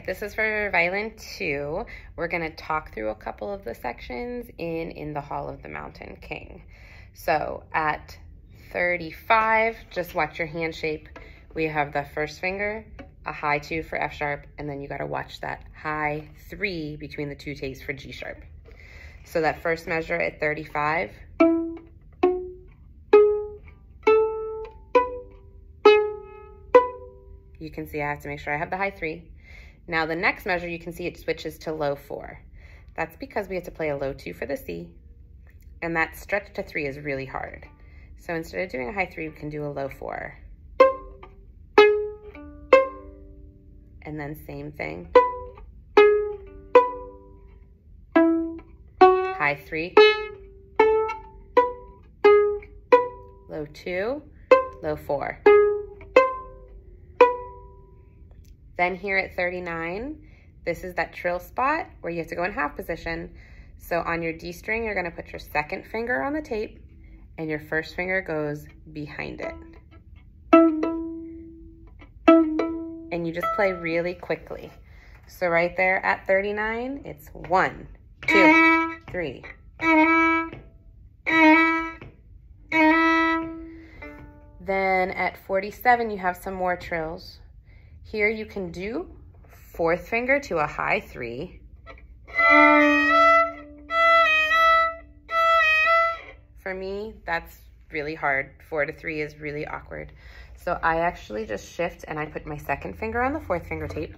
This is for violin 2. We're going to talk through a couple of the sections in the Hall of the Mountain King. So at 35, just watch your hand shape. We have the first finger, a high 2 for F sharp, and then you got to watch that high 3 between the two tapes for G sharp. So that first measure at 35, you can see I have to make sure I have the high 3. Now the next measure, you can see it switches to low 4. That's because we have to play a low 2 for the C, and that stretch to 3 is really hard. So instead of doing a high 3, we can do a low 4. And then same thing. High 3, low 2, low 4. Then here at 39, this is that trill spot where you have to go in half position. So on your D string, you're gonna put your second finger on the tape and your first finger goes behind it. And you just play really quickly. So right there at 39, it's 1, 2, 3. Then at 47, you have some more trills. Here you can do fourth finger to a high 3. For me, that's really hard. 4 to 3 is really awkward. So I actually just shift and I put my second finger on the fourth finger tape.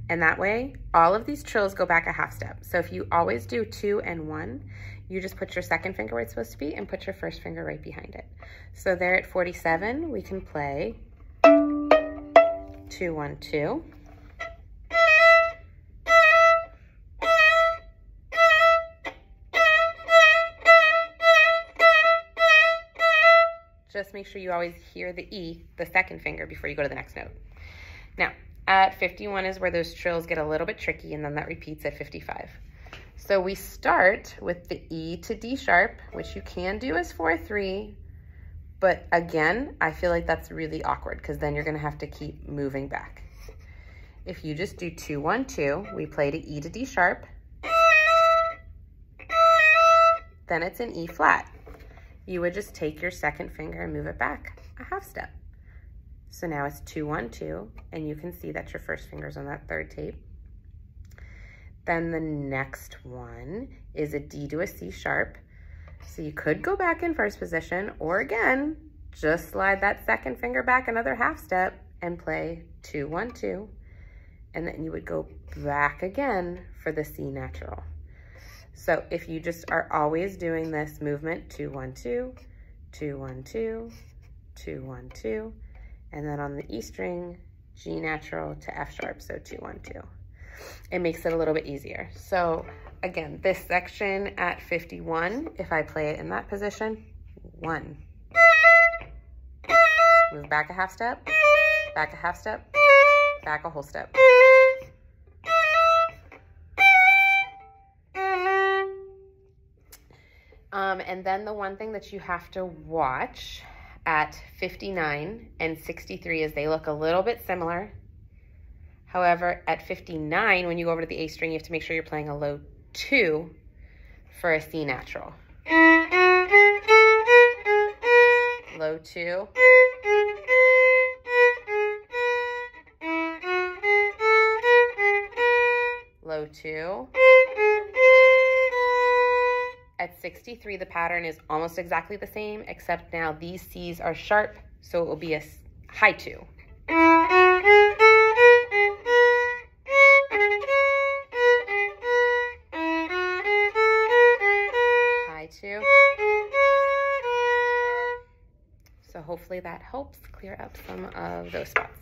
And that way, all of these trills go back a half step. So if you always do 2 and 1, you just put your second finger where it's supposed to be and put your first finger right behind it. So there at 47, we can play 2, 1, 2. Just make sure you always hear the E, the second finger, before you go to the next note. Now, at 51 is where those trills get a little bit tricky, and then that repeats at 55. So we start with the E to D sharp, which you can do as 4-3, but again, I feel like that's really awkward because then you're gonna have to keep moving back. If you just do 2, 1, 2, we play to E to D sharp, then it's an E flat. You would just take your second finger and move it back a half step. So now it's 2, 1, 2, and you can see that your first finger's on that third tape. Then the next one is a D to a C sharp. So you could go back in first position, or again, just slide that second finger back another half step and play 2, 1, 2. And then you would go back again for the C natural. So if you just are always doing this movement, 2, 1, 2, 2, 1, 2, 2, 1, 2, and then on the E string, G natural to F sharp, so 2, 1, 2. It makes it a little bit easier. So again, this section at 51, if I play it in that position, 1. Move back a half step, back a half step, back a whole step. And then the one thing that you have to watch at 59 and 63 is they look a little bit similar. However, at 59, when you go over to the A string, you have to make sure you're playing a low 2 for a C natural. Low 2. Low 2. At 63, the pattern is almost exactly the same, except now these C's are sharp, so it will be a high 2. High 2. So hopefully that helps clear up some of those spots.